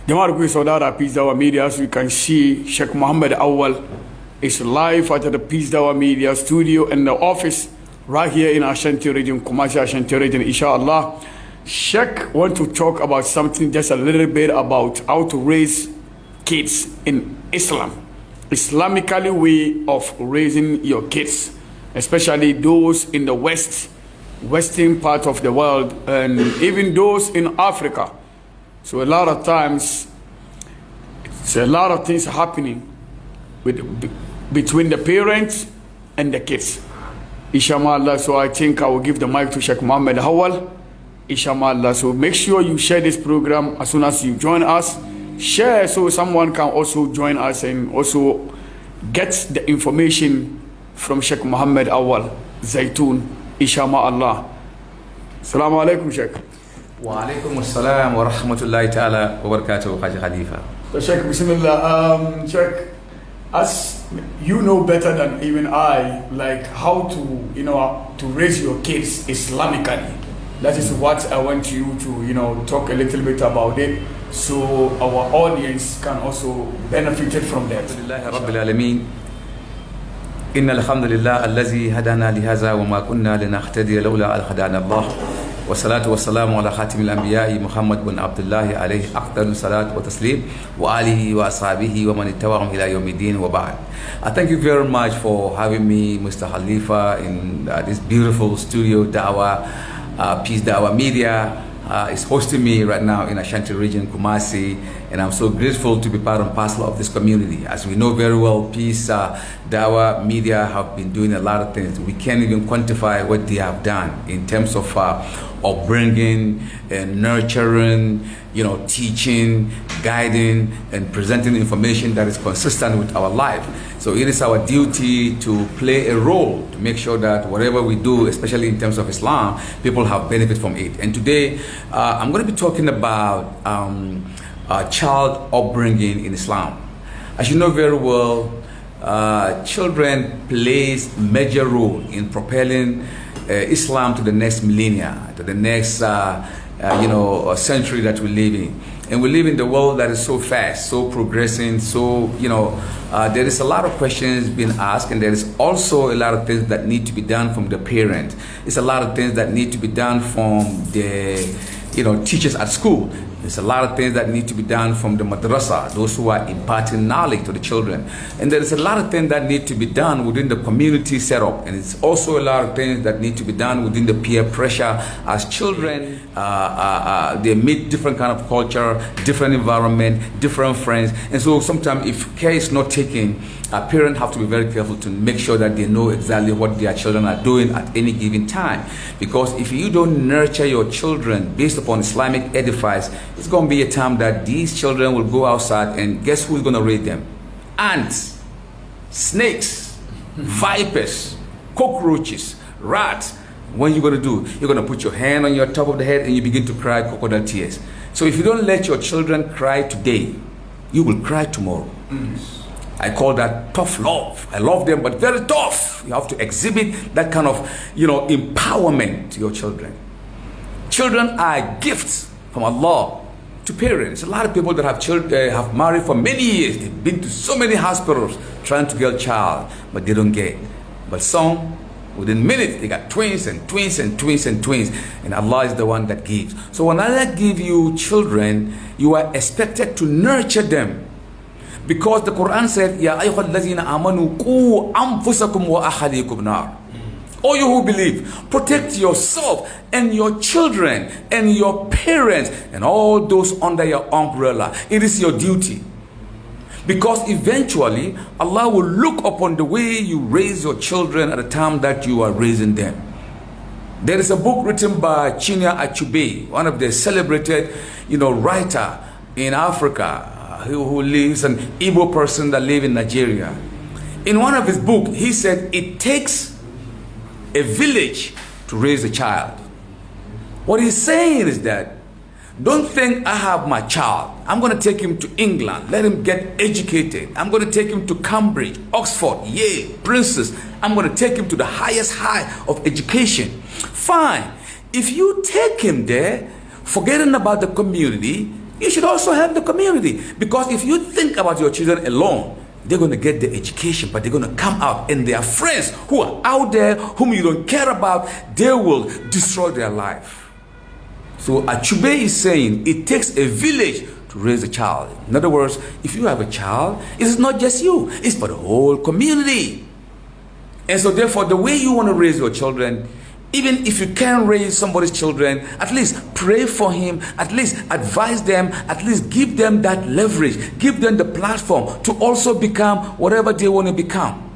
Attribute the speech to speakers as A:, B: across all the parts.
A: Jama'ar ku saurara Peace Dawa Media, as you can see, Sheikh Muhammad Awal is live at the Peace Dawa Media studio in the office right here in Ashanti region, Kumasi Ashanti region, inshallah. Sheikh want to talk about something, just a little bit about how to raise kids in Islam. Islamically way of raising your kids, especially those in the western part of the world, and even those in Africa. So a lot of times, it's a lot of things happening between the parents and the kids. Inshallah, so I think I will give the mic to Sheikh Muhammad Awal. Inshallah, so make sure you share this program as soon as you join us. Share so someone can also join us and also get the information from Sheikh Muhammad Awal Zaitoon. Inshallah. Assalamu alaikum, Sheikh.
B: Wa alaikum assalam wa rahmatullahi ta'ala wa barakatuh, Haji Khalifa.
A: So Sheikh, Bismillah, Sheikh, as you know better than even I, like how to raise your kids Islamically. That is what I want you to, talk a little bit about it, so our audience can also benefit from that.
B: Alhamdulillah Rabbil Alameen. Inna alhamdulillah allazi hadana lihaza wa ma kunna linahtadiya lawla an hadana Allah. Wa salatu wa salamu ala khatimil anbiya'i Muhammad bin Abdullah alayhi afdalu salat wa taslim wa alihi wa ashabihi wa man ittaba'ahum ila yawmiddin wa ba'd. I thank you very much for having me, Mr. Khalifa, in this beautiful studio, Peace Dawa Media is hosting me right now in Ashanti region, Kumasi, and I'm so grateful to be part and parcel of this community. As we know very well, Peace Dawa Media have been doing a lot of things. We can't even quantify what they have done in terms of bringing and nurturing, teaching, guiding, and presenting information that is consistent with our life. So it is our duty to play a role to make sure that whatever we do, especially in terms of Islam, people have benefit from it. And today, I'm going to be talking about child upbringing in Islam. As you know very well, children plays major role in propelling Islam to the next millennia, to the next century that we live in. And we live in the world that is so fast, so progressing, so, there is a lot of questions being asked, and there is also a lot of things that need to be done from the parent. It's a lot of things that need to be done from the, teachers at school. There's a lot of things that need to be done from the madrasa, those who are imparting knowledge to the children. And there is a lot of things that need to be done within the community setup. And it's also a lot of things that need to be done within the peer pressure as children. They meet different kind of culture, different environment, different friends. And so sometimes if care is not taken, parents have to be very careful to make sure that they know exactly what their children are doing at any given time. Because if you don't nurture your children based upon Islamic edifice, it's going to be a time that these children will go outside, and guess who's going to raise them? Ants, snakes, vipers, cockroaches, rats. What are you going to do? You're going to put your hand on your top of the head and you begin to cry crocodile tears. So if you don't let your children cry today, you will cry tomorrow. I call that tough love. I love them, but very tough. You have to exhibit that kind of, empowerment to your children. Children are gifts from Allah to parents. A lot of people that have children have married for many years. They've been to so many hospitals trying to get a child, but they don't get. But some, within minutes, they got twins and twins and twins and twins. And Allah is the one that gives. So when Allah gives you children, you are expected to nurture them. Because the Quran said, Ya ayyuhal lazina amanu qu anfusakum wa ahalikum nar. All you who believe, protect yourself and your children and your parents and all those under your umbrella. It is your duty. Because eventually, Allah will look upon the way you raise your children at the time that you are raising them. There is a book written by Chinua Achebe, one of the celebrated, writer in Africa, who lives, an Igbo person that lives in Nigeria. In one of his books, he said, it takes a village to raise a child. What he's saying is that, don't think I have my child, I'm going to take him to England, let him get educated. I'm going to take him to Cambridge, Oxford, Yale, Princeton. I'm going to take him to the highest high of education. Fine. If you take him there, forgetting about the community, you should also help the community. Because if you think about your children alone, they're going to get the education, but they're going to come out and their friends who are out there, whom you don't care about, they will destroy their life. So Achube is saying it takes a village to raise a child. In other words, if you have a child, it's not just you, it's for the whole community. And so therefore, the way you want to raise your children, even if you can't raise somebody's children, at least pray for him, at least advise them, at least give them that leverage, give them the platform to also become whatever they want to become.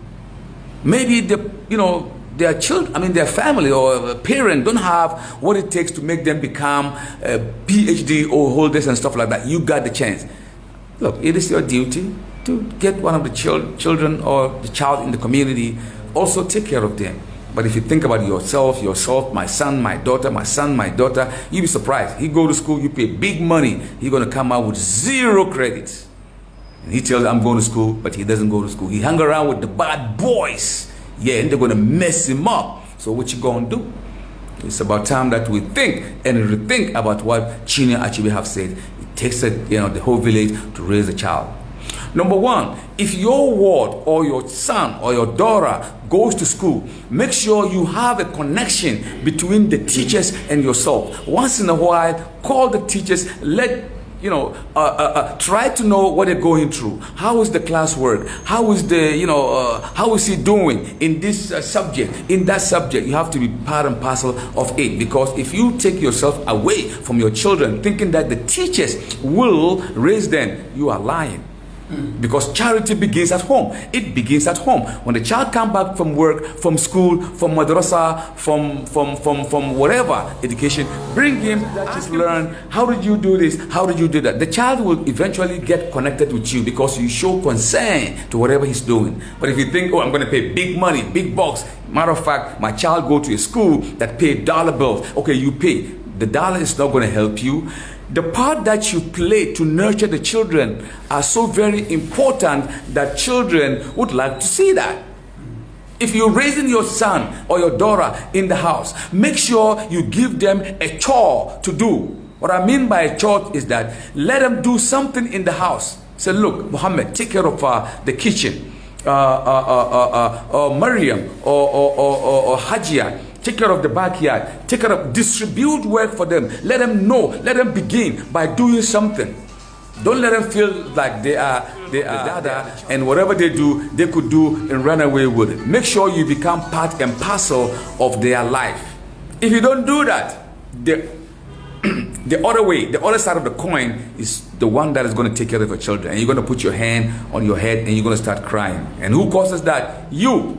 B: Maybe their children, their family or a parent don't have what it takes to make them become a PhD or holders and stuff like that. You got the chance. Look, it is your duty to get one of the children or the child in the community, also take care of them. But if you think about yourself, my son, my daughter, you'll be surprised. He go to school, you pay big money, he's going to come out with 0 credits. And he tells you, I'm going to school, but he doesn't go to school. He hung around with the bad boys. Yeah, and they're going to mess him up. So what you going to do? It's about time that we think and rethink about what Chinua Achebe have said. It takes the whole village to raise a child. Number one, if your ward or your son or your daughter goes to school, make sure you have a connection between the teachers and yourself. Once in a while, call the teachers, try to know what they're going through. How is the class work? How is how is he doing in this subject, in that subject? You have to be part and parcel of it, because if you take yourself away from your children thinking that the teachers will raise them, you are lying. Because charity begins at home. It begins at home. When the child comes back from work, from school, from madrasa, from whatever education, bring him, just learn, how did you do this? How did you do that? The child will eventually get connected with you because you show concern to whatever he's doing. But if you think, I'm going to pay big money, big bucks. Matter of fact, my child go to a school that pay dollar bills. Okay, you pay. The dollar is not going to help you. The part that you play to nurture the children are so very important that children would like to see that. If you're raising your son or your daughter in the house, make sure you give them a chore to do. What I mean by a chore is that let them do something in the house. Say, look, Muhammad, take care of the kitchen. Or Maryam or Hajia, take care of the backyard. Take care of, distribute work for them. Let them know. Let them begin by doing something. Don't let them feel like they are dada, and whatever they do, they could do and run away with it. Make sure you become part and parcel of their life. If you don't do that, the other way, the other side of the coin is the one that is going to take care of your children. And you're going to put your hand on your head and you're going to start crying. And who causes that? You.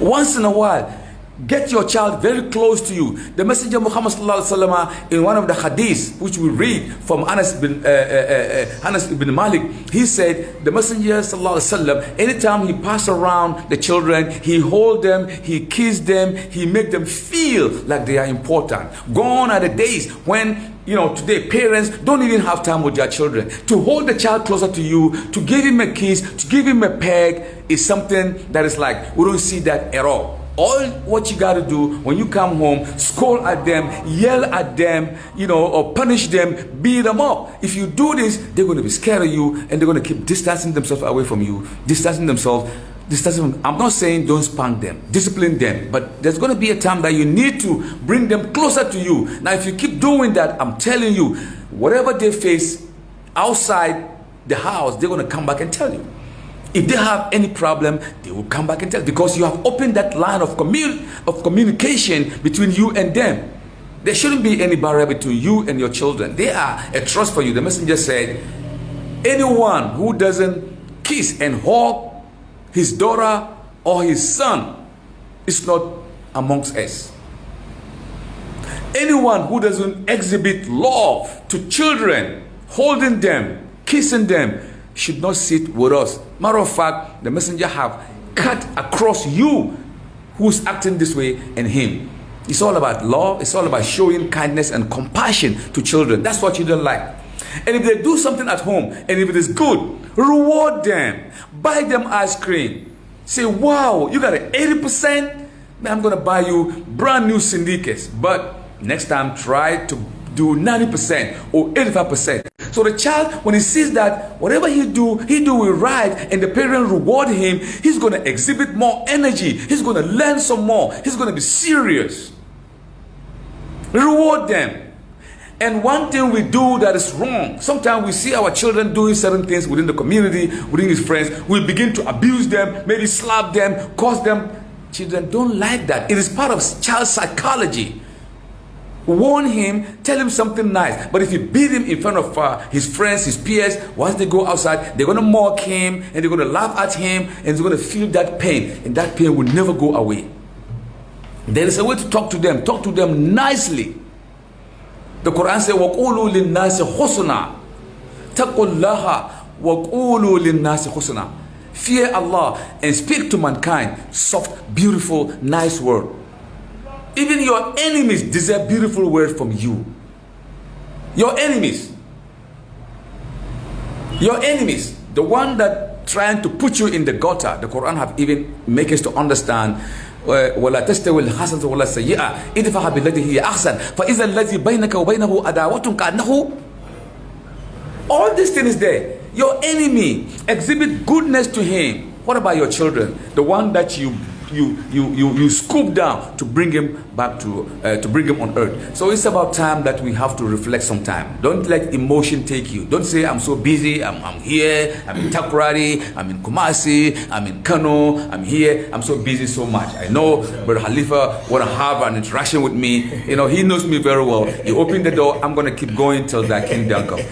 B: Once in a while, get your child very close to you. The Messenger Muhammad sallallahu alaihi wasallam, in one of the hadiths which we read from Anas ibn Malik, he said the Messenger sallallahu alaihi wasallam, anytime he passed around the children, he hold them, he kiss them, he make them feel like they are important. Gone are the days when today parents don't even have time with their children. To hold the child closer to you, to give him a kiss, to give him a peg is something that is like, we don't see that at all. All what you got to do when you come home, scold at them, yell at them, or punish them, beat them up. If you do this, they're going to be scared of you and they're going to keep distancing themselves away from you, I'm not saying don't spank them, discipline them, but there's going to be a time that you need to bring them closer to you. Now, if you keep doing that, I'm telling you, whatever they face outside the house, they're going to come back and tell you. If they have any problem, they will come back and tell you, because you have opened that line of communication between you and them. There shouldn't be any barrier between you and your children. They are a trust for you. The Messenger said, anyone who doesn't kiss and hug his daughter or his son is not amongst us. Anyone who doesn't exhibit love to children, holding them, kissing them, should not sit with us. Matter of fact, the Messenger have cut across you who's acting this way and him. It's all about love. It's all about showing kindness and compassion to children. That's what children like. And if they do something at home, and if it is good, reward them. Buy them ice cream. Say, wow, you got an 80%? Man, I'm going to buy you brand new syndicates. But next time, try to do 90% or 85%. So the child, when he sees that whatever he do it right, and the parent reward him, he's going to exhibit more energy. He's going to learn some more. He's going to be serious. Reward them. And one thing we do that is wrong, sometimes we see our children doing certain things within the community, within his friends. We begin to abuse them, maybe slap them, curse them. Children don't like that. It is part of child psychology. Warn him, tell him something nice. But if you beat him in front of his friends, his peers, once they go outside, they're going to mock him, and they're going to laugh at him, and he's going to feel that pain, and that pain will never go away. There is a way to talk to them. Talk to them nicely. The Quran says, وَقُولُوا لِلنَّاسِ حُسْنًا تَقُوا اللَّهَ وَقُولُوا لِلنَّاسِ حُسْنًا. Fear Allah and speak to mankind soft, beautiful, nice word. Even your enemies deserve beautiful words from you. Your enemies. Your enemies. The one that trying to put you in the gutter. The Quran have even make us to understand ولا تستوي الحسنة ولا السيئة ادفع بالتي هي أحسن فإذا الذي بينك وبينه عداوة كأنه. All these things there. Your enemy, exhibit goodness to him. What about your children? The one that you scoop down to bring him back to bring him on earth. So it's about time that we have to reflect some time. Don't let emotion take you. Don't say, I'm so busy, I'm here, I'm in Takoradi, I'm in Kumasi, I'm in Kano, I'm here, I'm so busy so much. I know Brother Khalifa want to have an interaction with me. You know, he knows me very well. You open the door, I'm going to keep going till that kingdom comes.